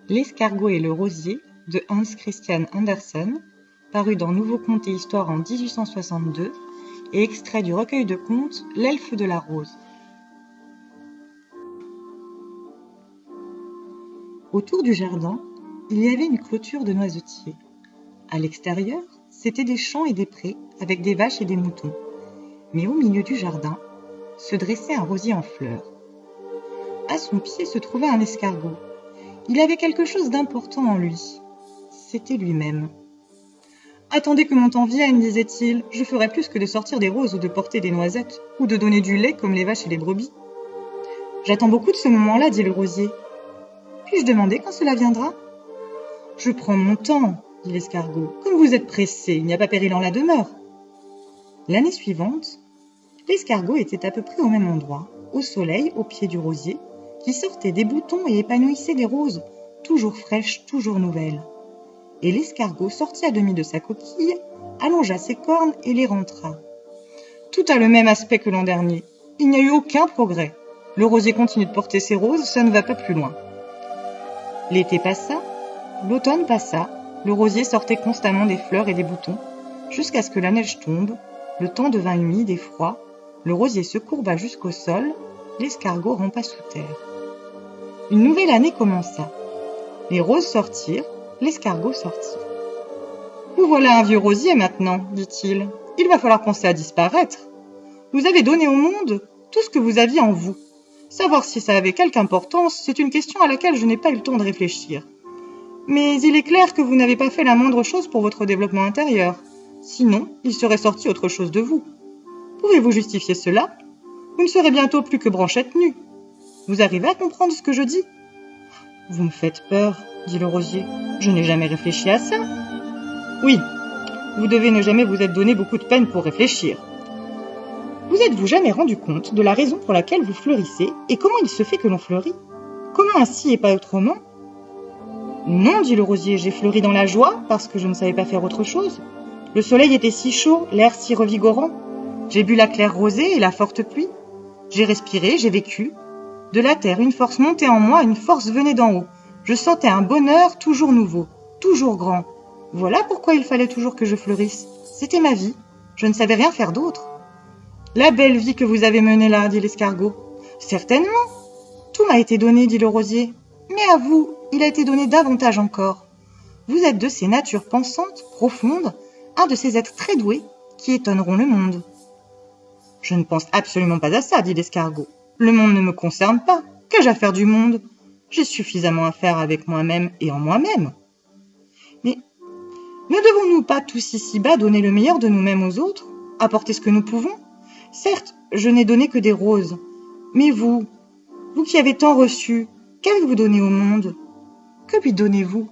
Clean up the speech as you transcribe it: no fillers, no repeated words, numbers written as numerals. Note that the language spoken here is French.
L'escargot et le rosier de Hans Christian Andersen, paru dans Nouveaux Contes et Histoires en 1862 et extrait du recueil de contes L'Elfe de la Rose. Autour du jardin, il y avait une clôture de noisetiers. À l'extérieur, c'étaient des champs et des prés avec des vaches et des moutons. Mais au milieu du jardin, se dressait un rosier en fleurs. À son pied se trouvait un escargot. Il avait quelque chose d'important en lui. C'était lui-même. « Attendez que mon temps vienne, disait-il. Je ferai plus que de sortir des roses ou de porter des noisettes, ou de donner du lait comme les vaches et les brebis. »« J'attends beaucoup de ce moment-là, dit le rosier. Puis-je demander quand cela viendra ? »« Je prends mon temps, dit l'escargot. Comme vous êtes pressé, il n'y a pas péril en la demeure. » L'année suivante, l'escargot était à peu près au même endroit, au soleil, au pied du rosier, qui sortait des boutons et épanouissait des roses, toujours fraîches, toujours nouvelles. Et l'escargot sortit à demi de sa coquille, allongea ses cornes et les rentra. Tout a le même aspect que l'an dernier. Il n'y a eu aucun progrès. Le rosier continue de porter ses roses, ça ne va pas plus loin. L'été passa, l'automne passa, le rosier sortait constamment des fleurs et des boutons, jusqu'à ce que la neige tombe, le temps devint humide et froid, le rosier se courba jusqu'au sol, l'escargot rampa sous terre. Une nouvelle année commença. Les roses sortirent, l'escargot sortit. « Vous voilà un vieux rosier maintenant, dit-il. Il va falloir penser à disparaître. Vous avez donné au monde tout ce que vous aviez en vous. Savoir si ça avait quelque importance, c'est une question à laquelle je n'ai pas eu le temps de réfléchir. Mais il est clair que vous n'avez pas fait la moindre chose pour votre développement intérieur. Sinon, il serait sorti autre chose de vous. Pouvez-vous justifier cela ? Vous ne serez bientôt plus que branchette nue. Vous arrivez à comprendre ce que je dis ? » ?»« Vous me faites peur, dit le rosier. Je n'ai jamais réfléchi à ça. »« Oui, vous devez ne jamais vous être donné beaucoup de peine pour réfléchir. Vous êtes-vous jamais rendu compte de la raison pour laquelle vous fleurissez et comment il se fait que l'on fleurit ? Comment ainsi et pas autrement ? » ?»« Non, dit le rosier, j'ai fleuri dans la joie parce que je ne savais pas faire autre chose. Le soleil était si chaud, l'air si revigorant. J'ai bu la claire rosée et la forte pluie. J'ai respiré, j'ai vécu. De la terre, une force montait en moi, une force venait d'en haut. Je sentais un bonheur toujours nouveau, toujours grand. Voilà pourquoi il fallait toujours que je fleurisse. C'était ma vie. Je ne savais rien faire d'autre. »« La belle vie que vous avez menée là, dit l'escargot. »« Certainement. Tout m'a été donné, dit le rosier. Mais à vous, il a été donné davantage encore. Vous êtes de ces natures pensantes, profondes, un de ces êtres très doués qui étonneront le monde. »« Je ne pense absolument pas à ça, dit l'escargot. Le monde ne me concerne pas. Qu'ai-je à faire du monde ? J'ai suffisamment à faire avec moi-même et en moi-même. Mais ne devons-nous pas tous ici-bas donner le meilleur de nous-mêmes aux autres, apporter ce que nous pouvons ? Certes, je n'ai donné que des roses. Mais vous qui avez tant reçu, qu'avez-vous donné au monde ? Que lui donnez-vous ?